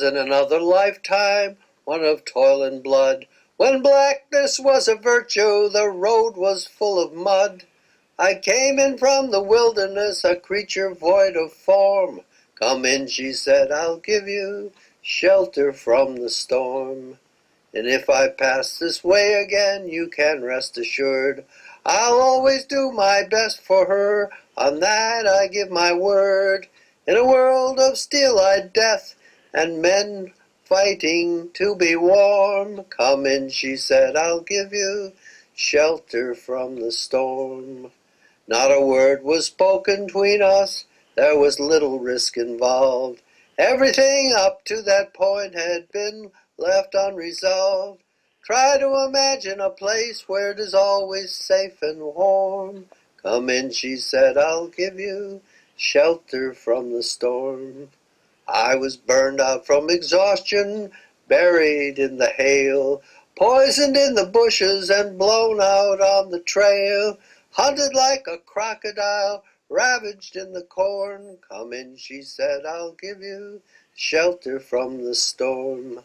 In another lifetime, one of toil and blood, when blackness was a virtue, the road was full of mud. I came in from the wilderness, a creature void of form. Come in, she said, I'll give you shelter from the storm. And if I pass this way again, you can rest assured, I'll always do my best for her, on that I give my word. In a world of steel-eyed death, and men fighting to be warm, come in, she said, I'll give you shelter from the storm. Not a word was spoken between us, there was little risk involved. Everything up to that point had been left unresolved. Try to imagine a place where it is always safe and warm. Come in, she said, I'll give you shelter from the storm. I was burned out from exhaustion, buried in the hail, poisoned in the bushes and blown out on the trail, hunted like a crocodile, ravaged in the corn. Come in, she said, I'll give you shelter from the storm.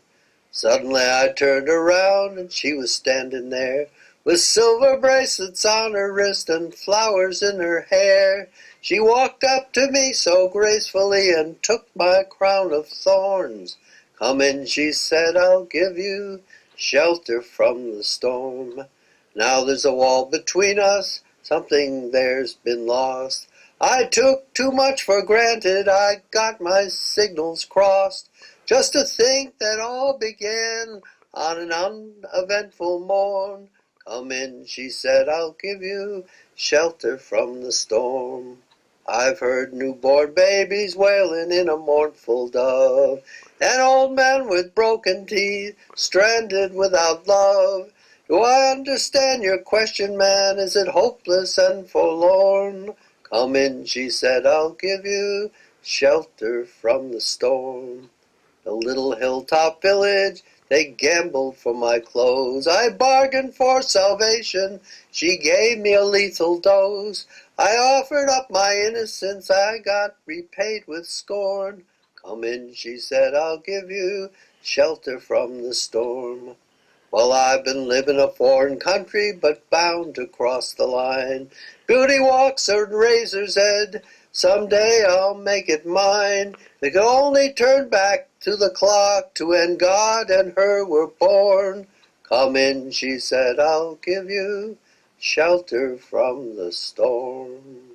Suddenly I turned around and she was standing there, with silver bracelets on her wrist and flowers in her hair. She walked up to me so gracefully and took my crown of thorns. Come in, she said, I'll give you shelter from the storm. Now there's a wall between us, something there's been lost. I took too much for granted, I got my signals crossed. Just to think that all began on an uneventful morn. Come in, she said, I'll give you shelter from the storm. I've heard newborn babies wailing in a mournful dove, an old man with broken teeth, stranded without love. Do I understand your question, man? Is it hopeless and forlorn? Come in, she said, I'll give you shelter from the storm. The little hilltop village, they gambled for my clothes. I bargained for salvation, she gave me a lethal dose. I offered up my innocence, I got repaid with scorn. Come in, she said, I'll give you shelter from the storm. Well, I've been living a foreign country, but bound to cross the line. Beauty walks a razor's edge, someday I'll make it mine. They could only turn back to the clock to when God and her were born. Come in, she said, I'll give you shelter from the storm.